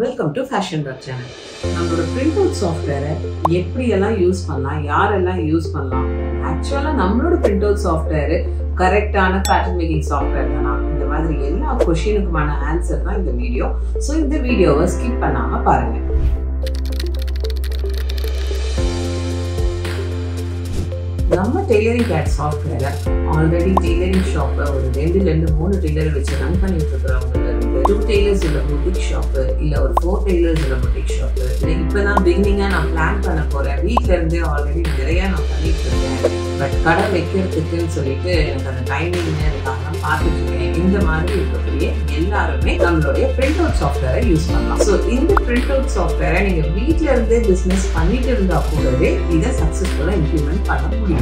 Welcome to Fashion Web Channel. நம்மளோட printout software எப்படியெல்லாம் use பண்ணலாம், யாரெல்லாம் யூஸ் பண்ணலாம், ஆக்சுவலா நம்மளோட printout software கரெக்டான பேட்டர்ன் மேக்கிங் சாஃப்ட்வேர் தானா, இந்த மாதிரி எல்லா क्वेश्चनக்குமான ஆன்சர் தான் இந்த வீடியோ. சோ இந்த வீடியோவை ஸ்கிப் பண்ணாம பாருங்க. நம்ம tailoring CAD software already tailoring shop ஒரு 2 ல இருந்து 3 டெய்லர் வச்சு ரன் பண்ணிட்டு இருக்கிறவங்க, 2 டெய்லர்ஸ் உள்ள boutique ஷாப் இல்ல ஒரு 4 டெய்லர்ஸ் உள்ள boutique ஷாப், இல்ல இப்பதான் பிகினிங்கா நான் பிளான் பண்ண போறேன், வீட்ல இருந்தே ஆல்ரெடி நிறைய நான் பண்ணிட்டு இருக்கேன், பட் கடை வைக்கிறதுக்குன்னு சொல்லிட்டு எனக்கு அந்த டைமிங் இருக்காங்க பார்த்துட்டு இருக்கேன். இந்த மாதிரி இருக்கக்கூடிய எல்லாருமே நம்மளுடைய பிரிண்ட் அவுட் சாஃப்ட்வேரை யூஸ் பண்ணலாம். ஸோ இந்த பிரிண்ட் அவுட் சாஃப்ட்வேரை நீங்க வீட்ல இருந்தே பிசினஸ் பண்ணிட்டு இருந்தா கூடவே இதை சக்சஸ்ஃபுல்லா இம்ப்ளிமெண்ட் பண்ண முடியும்.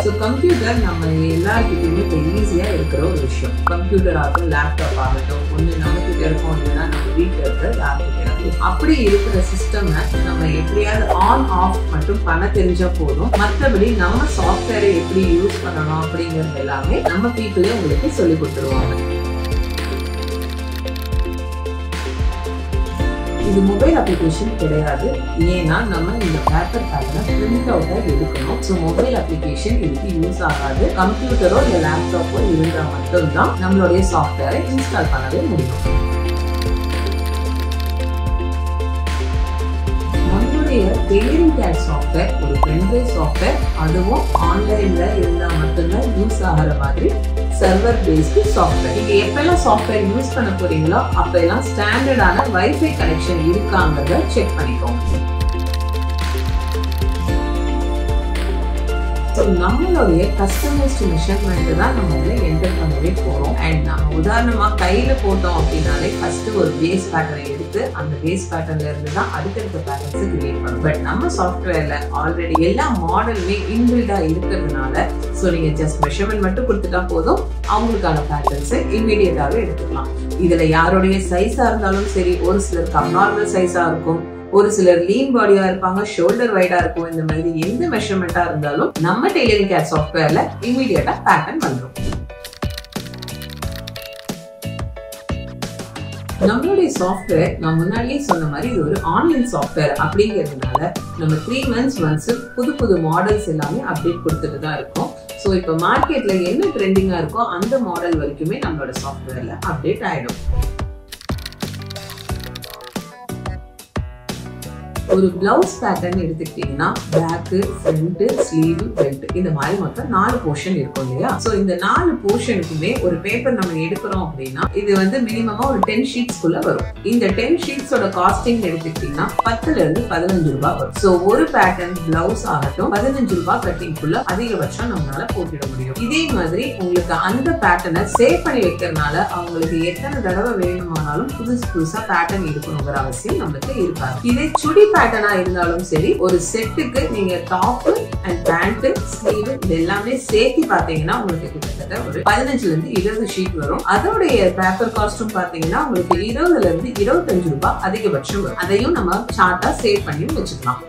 ஸோ கம்ப்யூட்டர் நம்ம எல்லாருக்கிட்டையுமே இப்போ ஈஸியாக இருக்கிற ஒரு விஷயம். கம்ப்யூட்டர் ஆகட்டும், லேப்டாப் ஆகட்டும், ஒன்று நம்மகிட்ட இருக்கும், இல்லைன்னா நம்ம வீட்டில் இருக்கிற லேப்டாப் இருக்கும். அப்படி இருக்கிற சிஸ்டமை நம்ம எப்படியாவது ஆன் ஆஃப் மட்டும் பண்ண தெரிஞ்சா போதும். மற்றபடி நம்ம சாஃப்ட்வேரை எப்படி யூஸ் பண்ணணும் அப்படிங்கிறது எல்லாமே நம்ம பீப்புளே உங்களுக்கு சொல்லி கொடுத்துருவாங்க. இது மொபைல் அப்ளிகேஷன் கிடையாது, ஏன்னா நம்ம இந்த பேப்பர் பேட்டர்னை பிரிண்ட் அவுட்டா எடுக்கணும். ஸோ மொபைல் அப்ளிகேஷன் இதுக்கு யூஸ் ஆகாது. கம்ப்யூட்டரோ இல்லை லேப்டாப்போ இருந்தால் மட்டும்தான் நம்மளுடைய சாஃப்ட்வேரை இன்ஸ்டால் பண்ணவே முடியும். நம்மளுடைய டெய்லரிங் கேட் சாஃப்ட்வேர் ஒரு பென்ட்ரைவ் சாஃப்ட்வேர், அதுவும் ஆன்லைன்ல இருந்தால் மட்டும்தான் யூஸ் ஆகிற மாதிரி சர்வர் பேஸ்டு சாஃப்ட்வேர். நீங்க எப்பெல்லாம் சாஃப்ட்வேர் யூஸ் பண்ண போறீங்களோ அப்பெல்லாம் ஸ்டாண்டர்டான வைஃபை கனெக்ஷன் இருக்காங்கிறத செக் பண்ணிக்கோங்க. நம்மளுடைய கஸ்டமைஸ்டு மெஷர்மெண்ட் தான் நம்ம என்டர் பண்ணவே போறோம். அண்ட் நம்ம உதாரணமா கையில போட்டோம் அப்படின்னாலே ஃபர்ஸ்ட் ஒரு பேஸ் பேட்டர்னை எடுத்து அந்த பேஸ் பேட்டர்ன்ல இருந்து தான் அடுத்தடுத்த பேட்டர்ன்ஸ் கிரியேட் பண்ணும். பட் நம்ம சாஃப்ட்வேர்ல ஆல்ரெடி எல்லா மாடலுமே இன்பில்டா இருக்கிறதுனால ஸோ நீங்க ஜஸ்ட் மெஷர்மெண்ட் மட்டும் கொடுத்துட்டா போதும், அவங்களுக்கான பேட்டர்ன்ஸை இமீடியட்டாவே எடுத்துக்கலாம். இதுல யாருடைய சைஸா இருந்தாலும் சரி, ஒரு சிலருக்கு அப்நார்மல் சைஸா இருக்கும், ஒரு சிலர் லீன் பாடியா இருப்பாங்க, ஷோல்டர் வைடா இருக்கும், இந்த மாதிரி எந்த மெஷர்மெண்டா இருந்தாலும் நம்ம டெய்லரிங் கேட் சாஃப்ட்வேர்ல இமீடியட்டா பேட்டர்ன் வந்துடும். நம்மளுடைய சாஃப்ட்வேர் நான் முன்னாடியே சொன்ன மாதிரி இது ஒரு ஆன்லைன் சாஃப்ட்வேர் அப்படிங்கிறதுனால நம்ம 3 months once புது மாடல்ஸ் எல்லாமே அப்டேட் கொடுத்துட்டு தான் இருக்கோம். ஸோ இப்போ மார்க்கெட்ல என்ன ட்ரெண்டிங்கா இருக்கோ அந்த மாடல் வரைக்குமே நம்மளோட சாஃப்ட்வேர்ல அப்டேட் ஆயிடும். ஒரு பிளவுஸ் பேட்டர்ன் எடுத்துக்கிட்டீங்கன்னா பேக், ஃப்ரண்ட், ஸ்லீவ், பெல்ட், இந்த மாதிரி மொத்தம் 4 போர்ஷன் இருக்கும் இல்லையா? சோ இந்த 4 போர்ஷனுக்குமே ஒரு பேப்பர் நம்ம எடுக்கிறோம் அப்படின்னா இது மினிமமா ஒரு 10 ஷீட்ஸ்க்குள்ள வரும். இந்த 10 ஷீட்ஸோட காஸ்டிங் எடுத்துக்கிட்டீங்கன்னா 10 ல இருந்து 15 ரூபாய் வரும். சோ ஒரு பேட்டர்ன் பிளவுஸ் ஆகட்டும் 15 ரூபாய் கட்டிங்குள்ள அதிகபட்சம் நம்மளால போட்டிட முடியும். இதே மாதிரி உங்களுக்கு அந்த பேட்டர்னை சேவ் பண்ணி வைக்கிறதுனால அவங்களுக்கு எத்தனை தடவை வேணுமானாலும் புதுசா பேட்டர்ன் எடுக்கணுங்கிற அவசியம் நம்மளுக்கு இருக்காது. இதே சுடி பேட்டர்னா இருந்தாலும் சரி, ஒரு செட்டுக்கு நீங்க டாப் அண்ட் பேண்ட், ஸ்லீவ் இது எல்லாமே சேர்த்து பாத்தீங்கன்னா உங்களுக்கு கிட்டத்தட்ட ஒரு 15 ல இருந்து 20 ஷீட் வரும். அதோடைய பேப்பர் காஸ்டும் பாத்தீங்கன்னா உங்களுக்கு 20 ல இருந்து 25 ரூபாய் அதிகபட்சம் வரும். அதையும் நம்ம சார்ட்டா சேவ் பண்ணி வச்சுக்கலாம்.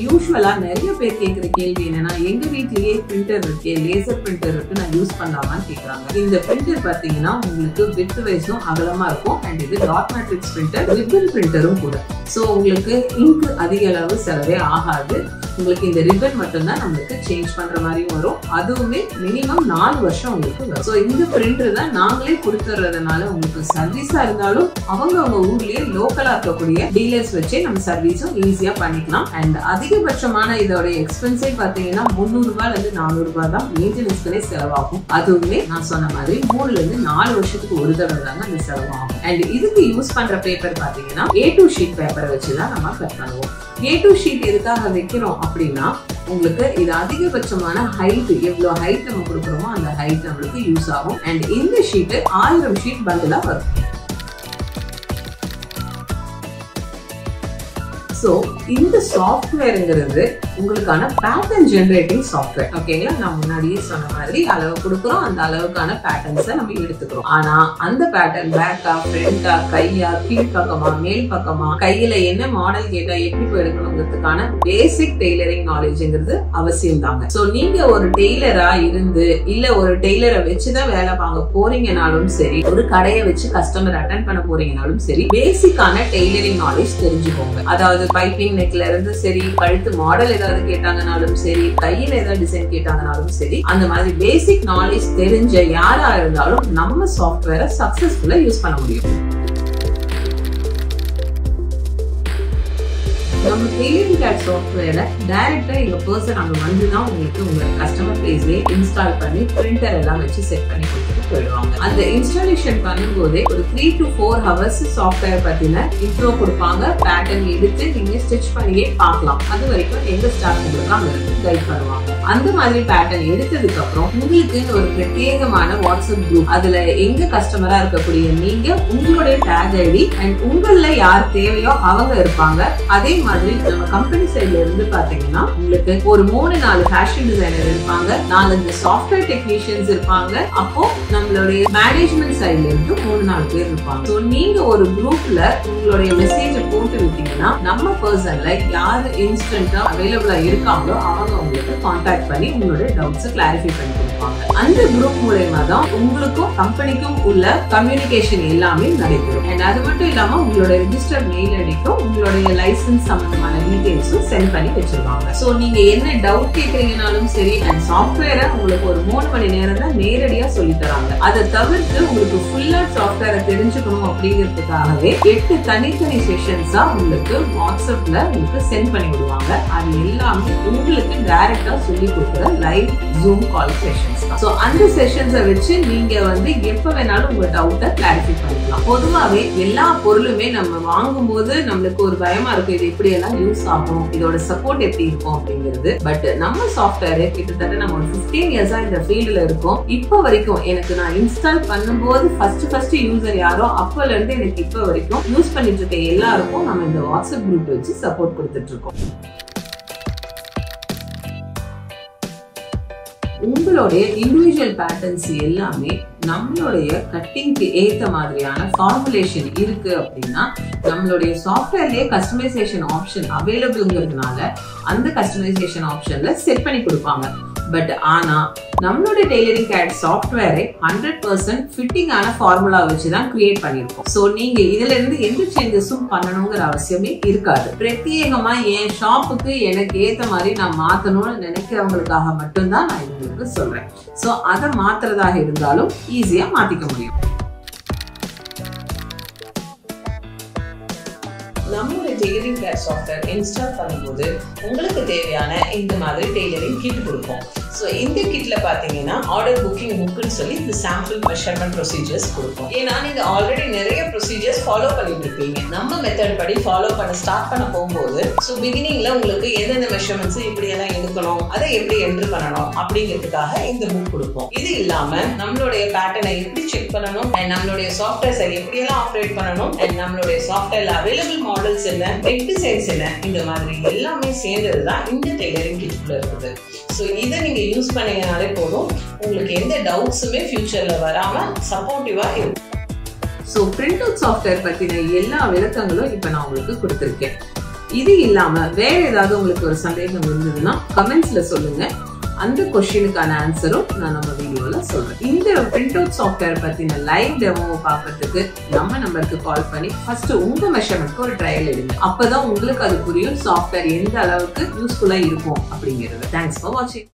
யூஸ்வலா நிறைய பேர் கேட்கிற கேள்வி என்னன்னா, எங்க வீட்லயே பிரிண்டர் இருக்கு, லேசர் பிரிண்டர் இருக்கு, நான் யூஸ் பண்ணலாமான்னு கேக்குறாங்க. இந்த பிரிண்டர் பாத்தீங்கன்னா உங்களுக்கு வித் வைஸும் அகலமா இருக்கும். அண்ட் இது டாட் மேட்ரிக்ஸ் பிரிண்டர், ரிப்பன் பிரிண்டரும் கூட. சோ உங்களுக்கு இங்க் அதிக அளவு செலவே ஆகாது. உங்களுக்கு இந்த ரிப்பன் மட்டும்தான் நம்மளுக்கு சேஞ்ச் பண்ற மாதிரியும் வரும். அதுவுமே மினிமம் 4 வருஷம் உங்களுக்கு வரும். ஸோ இந்த பிரிண்டர் தான் நாங்களே கொடுத்துறதுனால உங்களுக்கு சர்வீஸா இருந்தாலும் அவங்க ஊர்லயே லோக்கலா இருக்கக்கூடிய டீலர்ஸ் வச்சே நம்ம சர்வீஸும் ஈஸியா பண்ணிக்கலாம். அண்ட் அதிகபட்சமான இதோட எக்ஸ்பென்ஸே பாத்தீங்கன்னா 300 ரூபாயில இருந்து 400 ரூபாய் தான் மெயின்டெனன்ஸ்களே செலவாகும். அதுவுமே நான் சொன்ன மாதிரி 3 ல இருந்து 4 வருஷத்துக்கு ஒரு தடவை தாங்க அந்த செலவாகும். அண்ட் இதுக்கு யூஸ் பண்ற பேப்பர் பாத்தீங்கன்னா A2 ஷீட் பேப்பரை வச்சுதான் நம்ம கட் பண்ணுவோம். A2 ஷீட் எதுக்காக வைக்கிறோம் அப்படின்னா உங்களுக்கு இது அதிகபட்சமான ஹைட், எவ்வளவு ஹைட் நம்ம கொடுக்குறோமோ அந்த ஹைட் நம்மளுக்கு யூஸ் ஆகும். அண்ட் இந்த ஷீட் 1000 ஷீட் பண்டிலா வரும். சோ இந்த சாஃப்ட்வேர்ங்கிறது உங்களுக்கான பேட்டர்ன் ஜெனரேட்டிங் சாஃப்ட்வேர். ஓகேங்களா, நான் முன்னாடியே சொன்ன மாதிரி அளவு கொடுக்குறோம், அந்த அளவுக்கான பேட்டர்ன்ஸை நம்ம எடுத்துக்கிறோம். ஆனா அந்த பேட்டர்ன் பேக்கா, ஃப்ரண்டா, கையா, கீழ் பக்கமா, மேல் பக்கமா, கையில என்ன மாடல் கேட்டா எப்படி போய் எடுக்கணுங்கிறதுக்கான பேசிக் டெய்லரிங் நாலேஜ்ங்கிறது அவசியம் தாங்க. சோ நீங்க ஒரு டெய்லரா இருந்து இல்ல ஒரு டெய்லரை வச்சுதான் வேலை பார்க்க போறீங்கனாலும் சரி, ஒரு கடையை வச்சு கஸ்டமர் அட்டென்ட் பண்ண போறீங்கனாலும் சரி, பேசிக்கான டெய்லரிங் நாலேஜ் தெரிஞ்சுக்கோங்க. அதாவது பைப்பிங் நெக்ல இருந்து சரி, கழுத்து மாடல் ஏதாவது கேட்டாங்கனாலும் சரி, கையில ஏதாவது டிசைன் கேட்டாங்கனாலும் சரி, அந்த மாதிரி பேசிக் நாலேஜ் தெரிஞ்ச யாரா இருந்தாலும் நம்ம சாஃப்ட்வேரை சக்சஸ்ஃபுல்லா யூஸ் பண்ண முடியும். நம்ம டெய்லரிங் கேட் சாஃப்ட்வேரை டைரக்டா எங்க பர்சன் அங்க வந்துதான் உங்களுக்கு உங்க கஸ்டமர் பிளேஸ்லயே இன்ஸ்டால் பண்ணி பிரிண்டர் எல்லாம் வச்சு செட் பண்ணி கொடுத்துட்டு போயிடுவாங்க. அந்த இன்ஸ்டாலேஷன் பண்ணும்போதே ஒரு 3 to 4 hours சாஃப்ட்வேர் பத்தின இன்ட்ரோ கொடுப்பாங்க. பேட்டர்ன் எடுத்து நீங்க ஸ்டிச் பண்ணியே பார்க்கலாம். அது வரைக்கும் எங்க ஸ்டாஃப் உங்களுக்கு அங்க கைட் பண்ணுவாங்க. அந்த மாதிரி பேட்டர்ன் எடுத்ததுக்கு அப்புறம் உங்களுக்கு ஒரு பிரத்யேகமான வாட்ஸ்அப் குரூப், அதுல எங்க கஸ்டமரா இருக்கக்கூடிய நீங்க, உங்களுடைய டேக் ஐடி அண்ட் உங்கள யார் தேவையோ அவங்க இருப்பாங்க. அதே மாதிரி நம்ம கம்பெனி சைட்ல இருந்து பாத்தீங்கன்னா உங்களுக்கு ஒரு 3-4 ஃபேஷன் டிசைனர் இருப்பாங்க, 4-5 சாஃப்ட்வேர் டெக்னீஷியன்ஸ் இருப்பாங்க. அப்போ நம்மளுடைய மேனேஜ்மெண்ட் சைட்ல இருந்து 3-4 பேர் இருப்பாங்க. சோ நீங்க ஒரு குரூப்ல உங்களுடைய மெசேஜ் போட்டு விட்டீங்கன்னா நம்ம பர்சன்ல யாரு இன்ஸ்டன்டா அவைலபிளா இருக்காங்களோ அவங்க உங்களுக்கு கான்டாக்ட் பண்ணி உங்களுடைய டவுட்ஸ் கிளாரிஃபை பண்ணி கொடுப்பாங்க. அந்த குரூப் மூலமா தான் உங்களுக்கும் கம்பெனிக்கும் உள்ள கம்யூனிகேஷன் எல்லாமே நடைபெறும். அண்ட் அது மட்டும் இல்லாம உங்களுடைய ரெஜிஸ்டர் மெயில் ஐடிக்கும் உங்களுடைய லைசன்ஸ் சம்பந்தமான டீடைல்ஸும் சென்ட் பண்ணி வச்சிருவாங்க. சோ நீங்க என்ன டவுட் கேக்குறீங்கனாலும் சரி, அண்ட் சாஃப்ட்வேரை உங்களுக்கு ஒரு 3 மணி நேரம் தான் நேரடியா சொல்லி தராங்க. அதை தவிர்த்து உங்களுக்கு ஃபுல்லா சாஃப்ட்வேரை தெரிஞ்சுக்கணும் அப்படிங்கிறதுக்காகவே 8 தனித்தனி செஷன்ஸா உங்களுக்கு வாட்ஸ்அப்ல உங்களுக்கு சென்ட் பண்ணி விடுவாங்க. அது எல்லாமே உங்களுக்கு டைரக்டா சொல்லி கொடுக்குற லைவ் ஜூம் கால் செஷன்ஸ் தான். சோ அந்த செஷன்ஸை வச்சு நீங்க எப்ப வேணாலும் உங்க டவுட்டை கிளாரிஃபை பண்ணிக்கலாம். பொதுவாவே எல்லா பொருளுமே நம்ம வாங்கும் போது நம்மளுக்கு ஒரு பயமா இருக்கும், இது எப்படி எல்லாம் யூஸ் ஆகும், இதோட சப்போர்ட் எப்படி இருக்கும் அப்படிங்கிறது. பட் நம்ம சாஃப்ட்வேர் கிட்டத்தட்ட நம்ம ஒரு 15 இயர்ஸா இந்த ஃபீல்ட்ல இருக்கோம். இப்போ வரைக்கும் எனக்கு நான் இன்ஸ்டால் பண்ணும்போது ஃபர்ஸ்ட் யூசர் யாரோ அப்பல இருந்து எனக்கு இப்போ வரைக்கும் யூஸ் பண்ணிட்டு இருக்க எல்லாருக்கும் நம்ம இந்த வாட்ஸ்அப் குரூப் வச்சு சப்போர்ட் கொடுத்துட்டு இருக்கோம். உங்களுடைய இண்டிவிஜுவல் பேட்டர்ன்ஸ் எல்லாமே நம்மளுடைய கட்டிங்க்கு ஏத்த மாதிரியான ஃபார்முலேஷன் இருக்கு அப்படின்னா நம்மளுடைய சாஃப்ட்வேர்லயே கஸ்டமைசேஷன் ஆப்ஷன் அவைலபிள்ங்கிறதுனால அந்த கஸ்டமைசேஷன் ஆப்ஷன்ல செட் பண்ணி கொடுப்பாங்க. பட் ஆனா நம்மளோட டெய்லரிங் கேட் சாஃப்ட்வேரை 100% ஃபிட்டிங் ஆன ஃபார்முலா வச்சுதான் கிரியேட் பண்ணிருக்கோம். சோ நீங்க இதுல இருந்து எந்த சேஞ்சஸும் பண்ணணுங்கிற அவசியமே இருக்காது. பிரத்யேகமா என் ஷாப்புக்கு எனக்கு ஏத்த மாதிரி நான் மாத்தணும்னு நினைக்கிறவங்களுக்காக மட்டும்தான் நான் உங்களுக்கு சொல்றேன். சோ அதை மாத்துறதாக இருந்தாலும் ஈஸியா மாத்திக்க முடியும். நம்மளுடைய டெய்லரிங் கேட் சாஃப்ட்வேர் இன்ஸ்டால் பண்ணும்போது உங்களுக்கு தேவையான இந்த மாதிரி டெய்லரிங் கிட் கொடுப்போம். ஸோ இந்த கிட்ல பாத்தீங்கன்னா ஆர்டர் புக்கிங் புக்னு சொல்லி இந்த சாம்பிள் மெஷர்மெண்ட் ப்ரொசீஜர்ஸ் கொடுப்போம். ஏன்னா நீங்க ஆல்ரெடி நிறைய ப்ரொசீஜர்ஸ் ஃபாலோ பண்ணிட்டு இருப்பீங்க. நம்ம மெத்தட் படி ஃபாலோ பண்ண ஸ்டார்ட் பண்ண போகும்போது ஸோ பிகினிங்ல உங்களுக்கு எந்தெந்த மெஷர்மெண்ட்ஸ் இப்படி எல்லாம் எடுக்கணும், அதை எப்படி என்ட்ரு பண்ணணும் அப்படிங்கிறதுக்காக இந்த புக் கொடுப்போம். இது இல்லாம நம்மளுடைய பேட்டர்னை எப்படி செக் பண்ணணும், அண்ட் நம்மளுடைய சாஃப்ட்வேர்ஸை எப்படி எல்லாம் ஆப்ரேட் பண்ணணும், அண்ட் நம்மளுடைய சாஃப்ட்வேர்ல அவைலபிள் மாடல்ஸ் என்ன, வெப் டிசைன்ஸ் என்ன, இந்த மாதிரி எல்லாமே சேர்ந்ததுதான் இந்த டெய்லரிங் கிட்குள்ள இருக்குது. ஸோ இதை நீங்க யூஸ் பண்ணீங்கனாலே போதும், உங்களுக்கு எந்த டவுட்ஸுமே ஃபியூச்சர்ல வராம சப்போர்ட்டிவா இருக்கும். ஸோ பிரிண்ட் அவுட் சாஃப்ட்வேர் பத்தின எல்லா விளக்கங்களும் இப்ப நான் உங்களுக்கு கொடுத்திருக்கேன். இது இல்லாம வேற ஏதாவது உங்களுக்கு ஒரு சந்தேகம் இருந்ததுன்னா கமெண்ட்ஸ்ல சொல்லுங்க. அந்த கொஸ்டினுக்கான ஆன்சரும் நான் நம்ம வீடியோல சொல்றேன். இந்த பிரிண்ட் அவுட் சாஃப்ட்வேர் பத்தின லைவ் டெமோ பார்க்கறதுக்கு நம்ம நம்பருக்கு கால் பண்ணி ஃபர்ஸ்ட் உங்க மெஷர்மெண்ட்க்கு ஒரு ட்ரையல் எடுங்க. அப்பதான் உங்களுக்கு அது புரியும் சாஃப்ட்வேர் எந்த அளவுக்கு யூஸ்ஃபுல்லா இருக்கும் அப்படிங்கிறது. தேங்க்ஸ் ஃபார் வாட்சிங்.